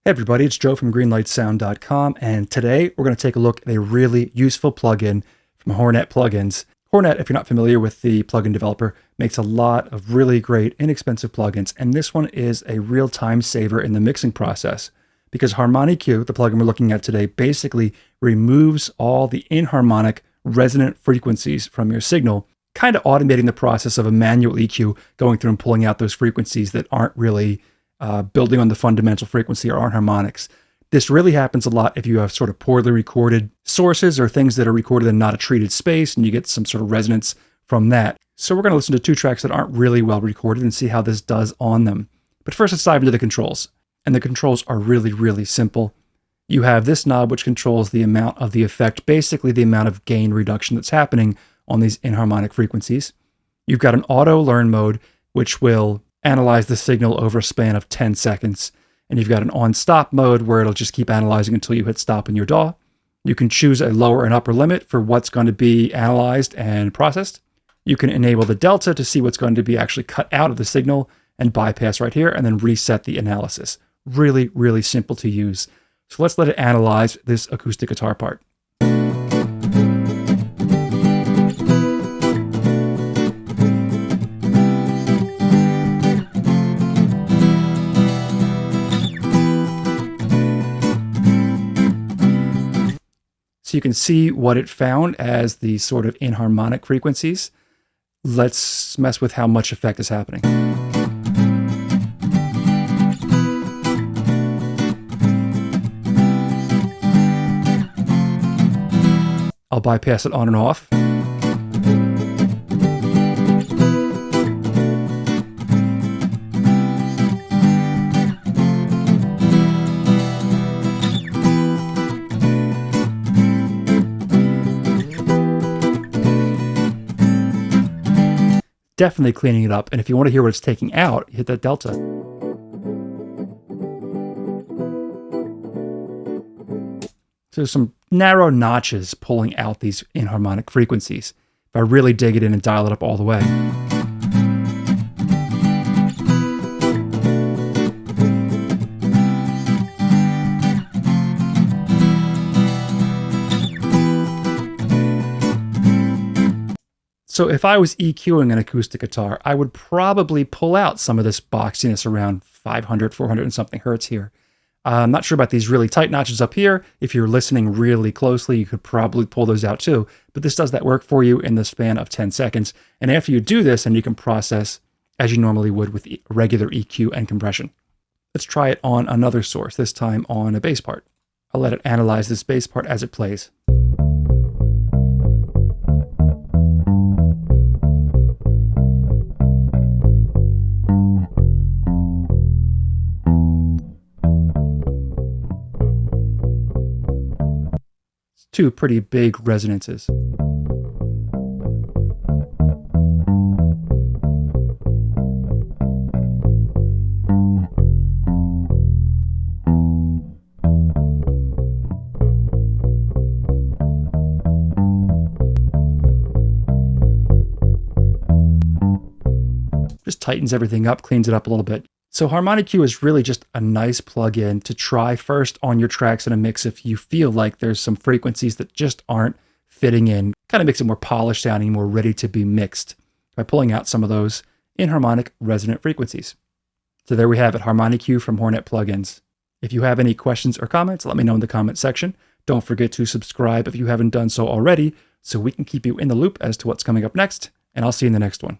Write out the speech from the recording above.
Hey everybody, it's Joe from greenlightsound.com, and today we're going to take a look at a really useful plugin from HoRNet plugins. HoRNet, if you're not familiar with the plugin developer, makes a lot of really great, inexpensive plugins, and this one is a real time saver in the mixing process because HarmoniQ, the plugin we're looking at today, basically removes all the inharmonic resonant frequencies from your signal, kind of automating the process of a manual EQ, going through and pulling out those frequencies that aren't really building on the fundamental frequency or aren't harmonics. This really happens a lot if you have sort of poorly recorded sources or things that are recorded in not a treated space and you get some sort of resonance from that. So we're going to listen to two tracks that aren't really well recorded and see how this does on them. But first, let's dive into the controls. And the controls are really, really simple. You have this knob which controls the amount of the effect, basically the amount of gain reduction that's happening on these inharmonic frequencies. You've got an auto learn mode which will analyze the signal over a span of 10 seconds. And you've got an on-stop mode where it'll just keep analyzing until you hit stop in your DAW. You can choose a lower and upper limit for what's going to be analyzed and processed. You can enable the delta to see what's going to be actually cut out of the signal and bypass right here and then reset the analysis. Really, really simple to use. So let's let it analyze this acoustic guitar part. So you can see what it found as the sort of inharmonic frequencies. Let's mess with how much effect is happening. I'll bypass it on and off. Definitely cleaning it up. And if you want to hear what it's taking out, hit that delta. So there's some narrow notches pulling out these inharmonic frequencies. If I really dig it in and dial it up all the way. So if I was EQing an acoustic guitar, I would probably pull out some of this boxiness around 500, 400 and something hertz here. I'm not sure about these really tight notches up here. If you're listening really closely, you could probably pull those out too. But this does that work for you in the span of 10 seconds. And after you do this, and you can process as you normally would with regular EQ and compression. Let's try it on another source, this time on a bass part. I'll let it analyze this bass part as it plays. Two pretty big resonances. Just tightens everything up, cleans it up a little bit. So HarmoniQ is really just a nice plugin to try first on your tracks in a mix if you feel like there's some frequencies that just aren't fitting in. Kind of makes it more polished sounding, more ready to be mixed by pulling out some of those inharmonic resonant frequencies. So there we have it, HarmoniQ from HoRNet plugins. If you have any questions or comments, let me know in the comment section. Don't forget to subscribe if you haven't done so already so we can keep you in the loop as to what's coming up next, and I'll see you in the next one.